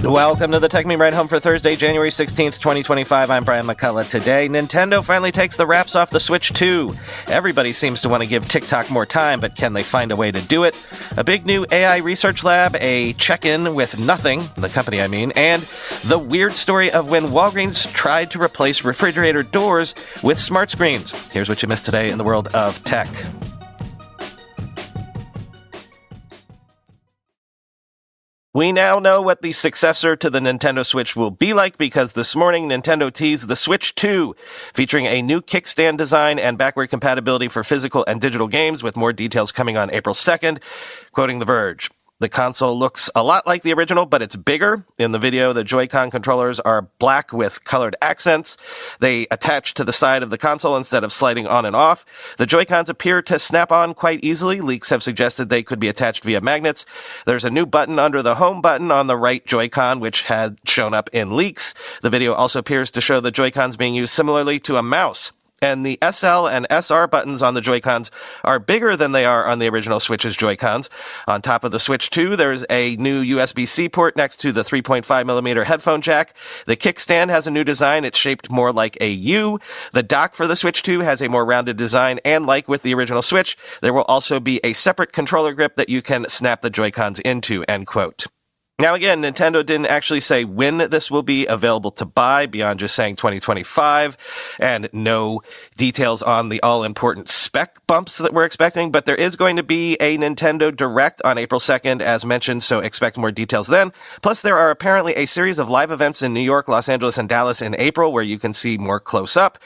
Welcome to the Tech Meme Ride Home for Thursday, January 16th, 2025. I'm Brian McCullough. Today, Nintendo finally takes the wraps off the Switch 2. Everybody seems to want to give TikTok more time, but can they find a way to do it? A big new AI research lab, a check-in with Nothing, the company I mean, and the weird story of when Walgreens tried to replace refrigerator doors with smart screens. Here's what you missed today in the world of tech. We now know what the successor to the Nintendo Switch will be like because this morning Nintendo teased the Switch 2, featuring a new kickstand design and backward compatibility for physical and digital games, with more details coming on April 2nd, quoting The Verge. The console looks a lot like the original, but it's bigger. In the video, the Joy-Con controllers are black with colored accents. They attach to the side of the console instead of sliding on and off. The Joy-Cons appear to snap on quite easily. Leaks have suggested they could be attached via magnets. There's a new button under the home button on the right Joy-Con, which had shown up in leaks. The video also appears to show the Joy-Cons being used similarly to a mouse. And the SL and SR buttons on the Joy-Cons are bigger than they are on the original Switch's Joy-Cons. On top of the Switch 2, there's a new USB-C port next to the 3.5mm headphone jack. The kickstand has a new design. It's shaped more like a U. The dock for the Switch 2 has a more rounded design, and like with the original Switch, there will also be a separate controller grip that you can snap the Joy-Cons into, end quote. Now again, Nintendo didn't actually say when this will be available to buy beyond just saying 2025, and no details on the all-important spec bumps that we're expecting, but there is going to be a Nintendo Direct on April 2nd, as mentioned, so expect more details then. Plus, there are apparently a series of live events in New York, Los Angeles, and Dallas in April where you can see more close-up,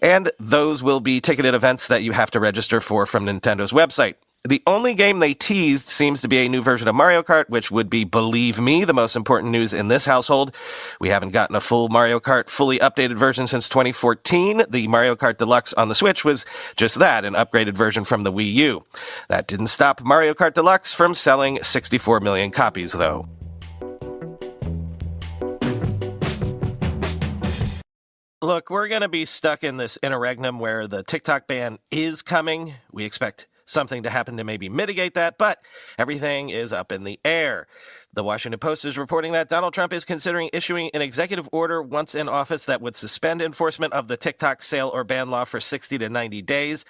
and those will be ticketed events that you have to register for from Nintendo's website. The only game they teased seems to be a new version of Mario Kart, which would be, believe me, the most important news in this household. We haven't gotten a full Mario Kart fully updated version since 2014. The Mario Kart Deluxe on the Switch was just that, an upgraded version from the Wii U. That didn't stop Mario Kart Deluxe from selling 64 million copies, though. Look, we're going to be stuck in this interregnum where the TikTok ban is coming. We expect something to happen to maybe mitigate that, but everything is up in the air. The Washington Post is reporting that Donald Trump is considering issuing an executive order once in office that would suspend enforcement of the TikTok sale or ban law for 60 to 90 days.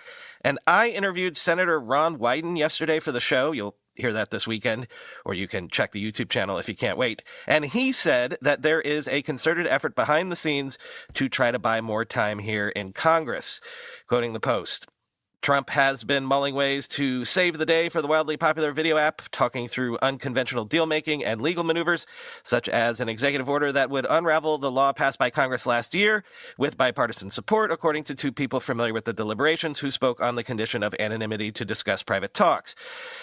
And I interviewed Senator Ron Wyden yesterday for the show. You'll hear that this weekend, or you can check the YouTube channel if you can't wait. And he said that there is a concerted effort behind the scenes to try to buy more time here in Congress. Quoting the Post, Trump has been mulling ways to save the day for the wildly popular video app, talking through unconventional deal-making and legal maneuvers, such as an executive order that would unravel the law passed by Congress last year with bipartisan support, according to two people familiar with the deliberations who spoke on the condition of anonymity to discuss private talks.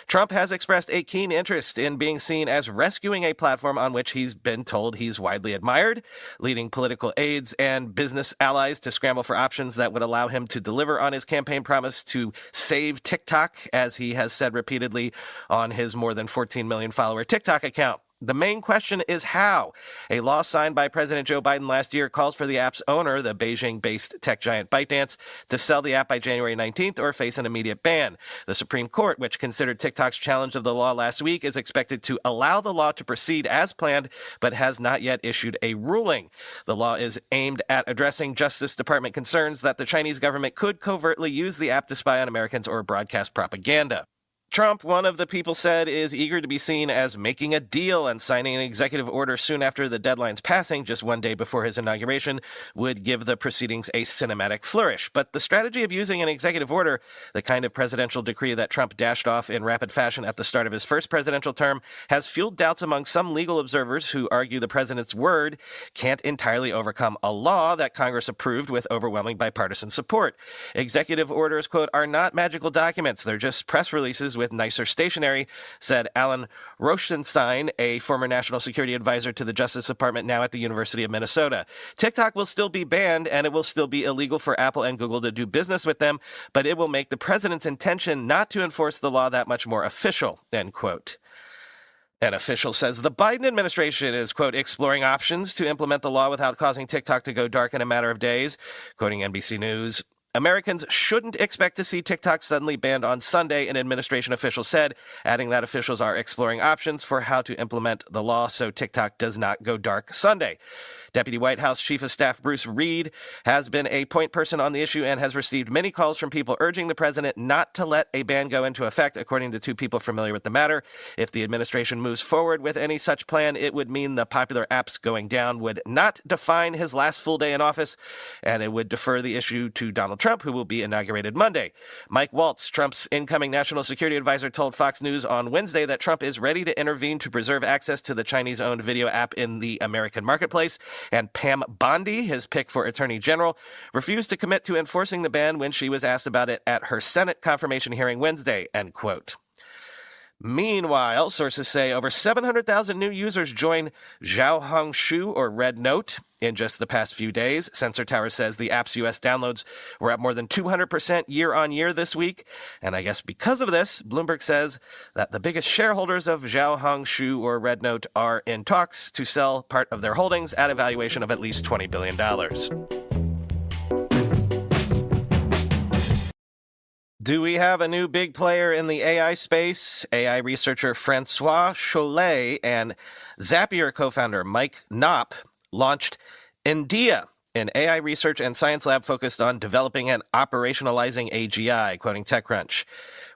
Trump has expressed a keen interest in being seen as rescuing a platform on which he's been told he's widely admired, leading political aides and business allies to scramble for options that would allow him to deliver on his campaign promise to save TikTok, as he has said repeatedly on his more than 14 million follower TikTok account. The main question is how. A law signed by President Joe Biden last year calls for the app's owner, the Beijing-based tech giant ByteDance, to sell the app by January 19th or face an immediate ban. The Supreme Court, which considered TikTok's challenge of the law last week, is expected to allow the law to proceed as planned, but has not yet issued a ruling. The law is aimed at addressing Justice Department concerns that the Chinese government could covertly use the app to spy on Americans or broadcast propaganda. Trump, one of the people said, is eager to be seen as making a deal, and signing an executive order soon after the deadline's passing, just one day before his inauguration, would give the proceedings a cinematic flourish. But the strategy of using an executive order, the kind of presidential decree that Trump dashed off in rapid fashion at the start of his first presidential term, has fueled doubts among some legal observers who argue the president's word can't entirely overcome a law that Congress approved with overwhelming bipartisan support. Executive orders, quote, are not magical documents. They're just press releases with nicer stationery, said Alan Rochenstein, a former national security advisor to the Justice Department, now at the University of Minnesota. TikTok will still be banned, and it will still be illegal for Apple and Google to do business with them, but it will make the president's intention not to enforce the law that much more official, end quote. An official says the Biden administration is, quote, exploring options to implement the law without causing TikTok to go dark in a matter of days. Quoting NBC News, Americans shouldn't expect to see TikTok suddenly banned on Sunday, an administration official said, adding that officials are exploring options for how to implement the law so TikTok does not go dark Sunday. Deputy White House Chief of Staff Bruce Reed has been a point person on the issue and has received many calls from people urging the president not to let a ban go into effect, according to two people familiar with the matter. If the administration moves forward with any such plan, it would mean the popular apps going down would not define his last full day in office, and it would defer the issue to Donald Trump, who will be inaugurated Monday. Mike Waltz, Trump's incoming national security advisor, told Fox News on Wednesday that Trump is ready to intervene to preserve access to the Chinese-owned video app in the American marketplace. And Pam Bondi, his pick for Attorney General, refused to commit to enforcing the ban when she was asked about it at her Senate confirmation hearing Wednesday, end quote. Meanwhile, sources say over 700,000 new users joined Xiaohongshu, or Red Note, in just the past few days. Sensor Tower says the app's U.S. downloads were up more than 200% year-on-year this week. And I guess because of this, Bloomberg says that the biggest shareholders of Xiaohongshu, or Red Note, are in talks to sell part of their holdings at a valuation of at least $20 billion. Do we have a new big player in the AI space? AI researcher François Chollet and Zapier co-founder Mike Knopp launched India, an AI research and science lab focused on developing and operationalizing AGI, quoting TechCrunch.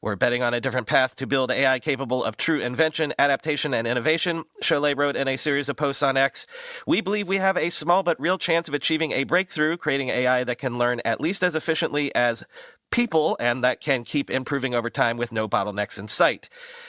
We're betting on a different path to build AI capable of true invention, adaptation, and innovation, Chollet wrote in a series of posts on X. We believe we have a small but real chance of achieving a breakthrough, creating AI that can learn at least as efficiently as people and that can keep improving over time with no bottlenecks in sight.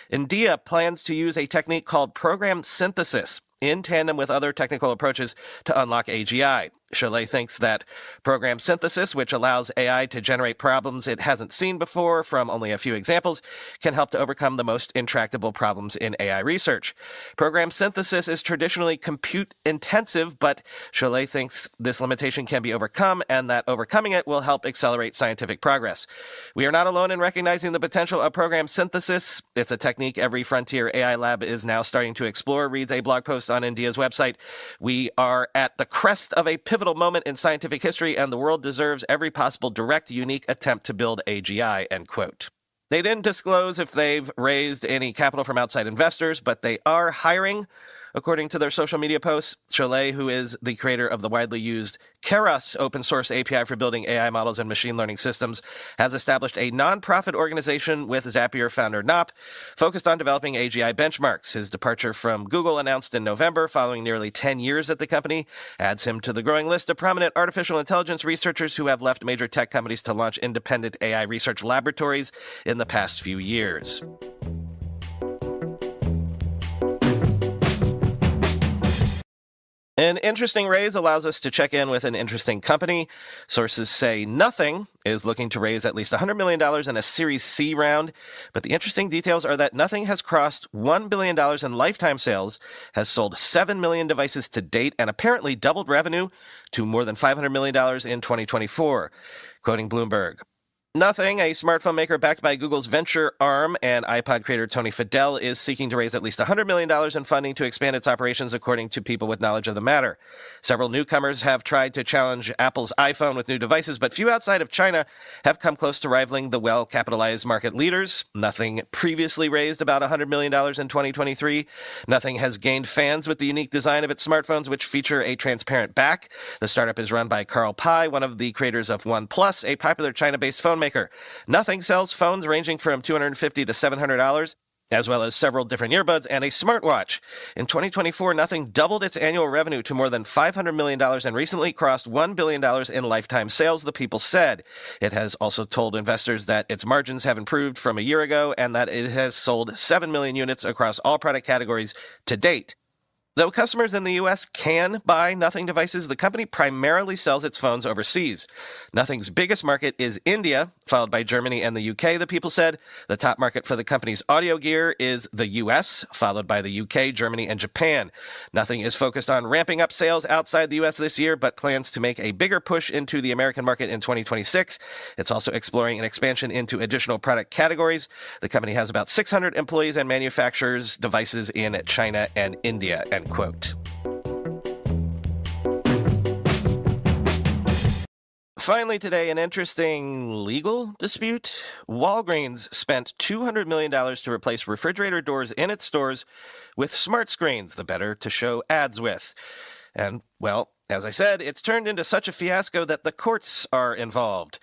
India plans to use a technique called program synthesis in tandem with other technical approaches to unlock AGI. Chollet thinks that program synthesis, which allows AI to generate problems it hasn't seen before from only a few examples, can help to overcome the most intractable problems in AI research. Program synthesis is traditionally compute-intensive, but Chollet thinks this limitation can be overcome and that overcoming it will help accelerate scientific progress. We are not alone in recognizing the potential of program synthesis. It's a technique every frontier AI lab is now starting to explore, reads a blog post on India's website. We are at the crest of a pivotal moment in scientific history, and the world deserves every possible direct, unique attempt to build AGI, end quote. They didn't disclose if they've raised any capital from outside investors, but they are hiring. According to their social media posts, Chollet, who is the creator of the widely used Keras open source API for building AI models and machine learning systems, has established a nonprofit organization with Zapier founder Knopp, focused on developing AGI benchmarks. His departure from Google, announced in November, following nearly 10 years at the company, adds him to the growing list of prominent artificial intelligence researchers who have left major tech companies to launch independent AI research laboratories in the past few years. An interesting raise allows us to check in with an interesting company. Sources say Nothing is looking to raise at least $100 million in a Series C round. But the interesting details are that Nothing has crossed $1 billion in lifetime sales, has sold 7 million devices to date, and apparently doubled revenue to more than $500 million in 2024. Quoting Bloomberg, Nothing, a smartphone maker backed by Google's venture arm and iPod creator Tony Fadell, is seeking to raise at least $100 million in funding to expand its operations, according to people with knowledge of the matter. Several newcomers have tried to challenge Apple's iPhone with new devices, but few outside of China have come close to rivaling the well-capitalized market leaders. Nothing previously raised about $100 million in 2023. Nothing has gained fans with the unique design of its smartphones, which feature a transparent back. The startup is run by Carl Pai, one of the creators of OnePlus, a popular China-based phone maker. Nothing sells phones ranging from $250 to $700, as well as several different earbuds and a smartwatch. In 2024, Nothing doubled its annual revenue to more than $500 million and recently crossed $1 billion in lifetime sales, the people said. It has also told investors that its margins have improved from a year ago and that it has sold 7 million units across all product categories to date. Though customers in the U.S. can buy Nothing devices, the company primarily sells its phones overseas. Nothing's biggest market is India, followed by Germany and the UK, the people said. The top market for the company's audio gear is the U.S., followed by the UK, Germany, and Japan. Nothing is focused on ramping up sales outside the U.S. this year, but plans to make a bigger push into the American market in 2026. It's also exploring an expansion into additional product categories. The company has about 600 employees and manufactures devices in China and India, end quote. Finally today, an interesting legal dispute. Walgreens spent $200 million to replace refrigerator doors in its stores with smart screens, the better to show ads with. And, well, as I said, it's turned into such a fiasco that the courts are involved.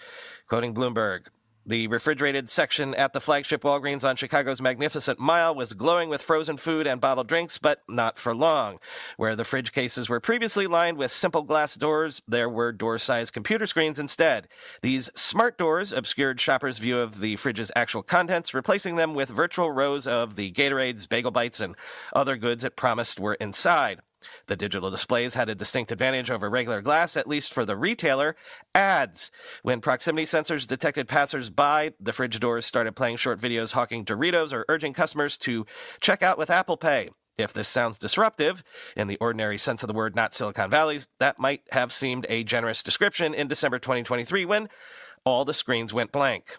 Quoting Bloomberg, the refrigerated section at the flagship Walgreens on Chicago's Magnificent Mile was glowing with frozen food and bottled drinks, but not for long. Where the fridge cases were previously lined with simple glass doors, there were door-sized computer screens instead. These smart doors obscured shoppers' view of the fridge's actual contents, replacing them with virtual rows of the Gatorades, Bagel Bites, and other goods it promised were inside. The digital displays had a distinct advantage over regular glass, at least for the retailer: ads. When proximity sensors detected passers-by, the fridge doors started playing short videos hawking Doritos or urging customers to check out with Apple Pay. If this sounds disruptive, in the ordinary sense of the word, not Silicon Valley's, that might have seemed a generous description in December 2023 when all the screens went blank.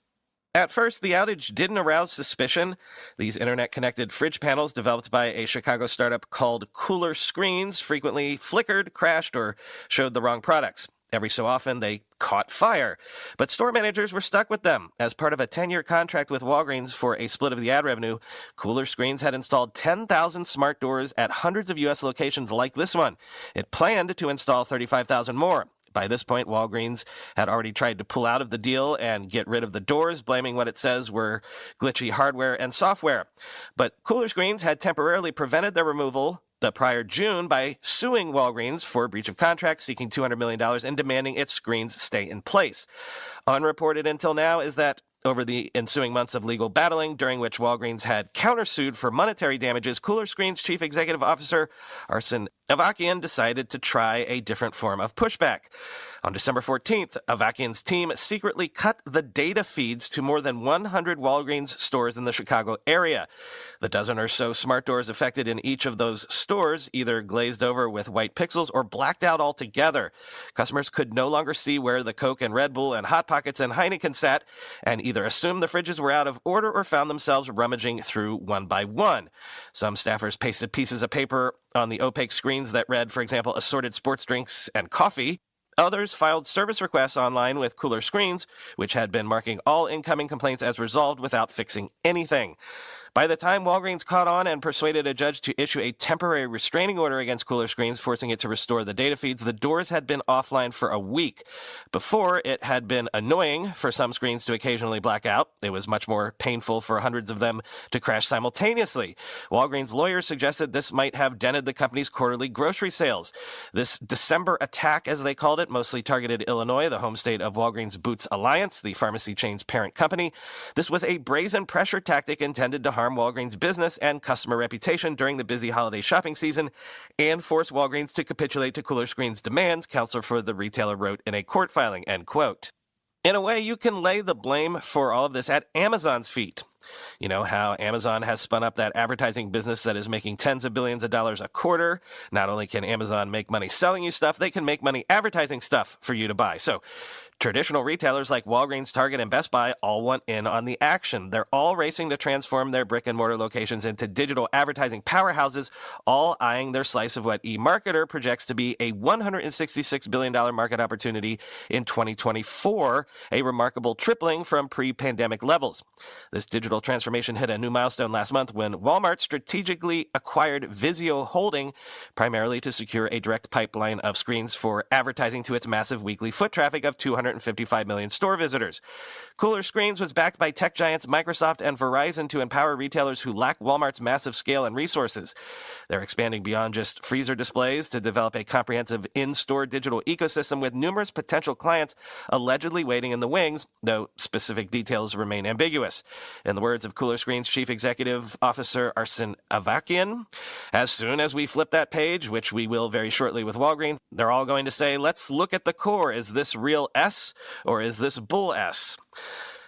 At first, the outage didn't arouse suspicion. These internet-connected fridge panels, developed by a Chicago startup called Cooler Screens, frequently flickered, crashed, or showed the wrong products. Every so often, they caught fire. But store managers were stuck with them. As part of a 10-year contract with Walgreens for a split of the ad revenue, Cooler Screens had installed 10,000 smart doors at hundreds of U.S. locations like this one. It planned to install 35,000 more. By this point, Walgreens had already tried to pull out of the deal and get rid of the doors, blaming what it says were glitchy hardware and software. But Cooler Screens had temporarily prevented their removal the prior June by suing Walgreens for breach of contract, seeking $200 million and demanding its screens stay in place. Unreported until now is that over the ensuing months of legal battling, during which Walgreens had countersued for monetary damages, Cooler Screens' chief executive officer, Arsen Avakian, decided to try a different form of pushback. On December 14th, Avakian's team secretly cut the data feeds to more than 100 Walgreens stores in the Chicago area. The dozen or so smart doors affected in each of those stores either glazed over with white pixels or blacked out altogether. Customers could no longer see where the Coke and Red Bull and Hot Pockets and Heineken sat, and either assumed the fridges were out of order or found themselves rummaging through one by one. Some staffers pasted pieces of paper on the opaque screens that read, for example, assorted sports drinks and coffee. Others filed service requests online with Cooler Screens, which had been marking all incoming complaints as resolved without fixing anything. By the time Walgreens caught on and persuaded a judge to issue a temporary restraining order against Cooler Screens, forcing it to restore the data feeds, the doors had been offline for a week. Before, it had been annoying for some screens to occasionally black out. It was much more painful for hundreds of them to crash simultaneously. Walgreens lawyers suggested this might have dented the company's quarterly grocery sales. This December attack, as they called it, mostly targeted Illinois, the home state of Walgreens Boots Alliance, the pharmacy chain's parent company. This was a brazen pressure tactic intended to harm Walgreens' business and customer reputation during the busy holiday shopping season and force Walgreens to capitulate to Cooler Screens' demands, counsel for the retailer wrote in a court filing, end quote. In a way, you can lay the blame for all of this at Amazon's feet. You know how Amazon has spun up that advertising business that is making tens of billions of dollars a quarter. Not only can Amazon make money selling you stuff, they can make money advertising stuff for you to buy. So traditional retailers like Walgreens, Target, and Best Buy all want in on the action. They're all racing to transform their brick-and-mortar locations into digital advertising powerhouses, all eyeing their slice of what eMarketer projects to be a $166 billion market opportunity in 2024, a remarkable tripling from pre-pandemic levels. This digital transformation hit a new milestone last month when Walmart strategically acquired Vizio Holding, primarily to secure a direct pipeline of screens for advertising to its massive weekly foot traffic of 255 million store visitors. Cooler Screens was backed by tech giants Microsoft and Verizon to empower retailers who lack Walmart's massive scale and resources. They're expanding beyond just freezer displays to develop a comprehensive in-store digital ecosystem with numerous potential clients allegedly waiting in the wings, though specific details remain ambiguous. In the words of Cooler Screens' chief executive officer Arsen Avakian, as soon as we flip that page, which we will very shortly with Walgreens, they're all going to say, let's look at the core. Is this real S or is this bull S?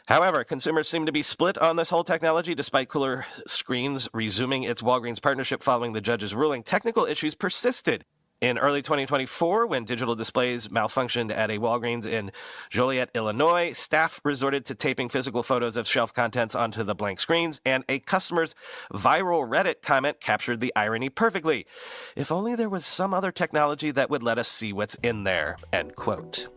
However, consumers seem to be split on this whole technology. Despite Cooler Screens resuming its Walgreens partnership following the judge's ruling, technical issues persisted. In early 2024, when digital displays malfunctioned at a Walgreens in Joliet, Illinois, staff resorted to taping physical photos of shelf contents onto the blank screens, and a customer's viral Reddit comment captured the irony perfectly. If only there was some other technology that would let us see what's in there, end quote.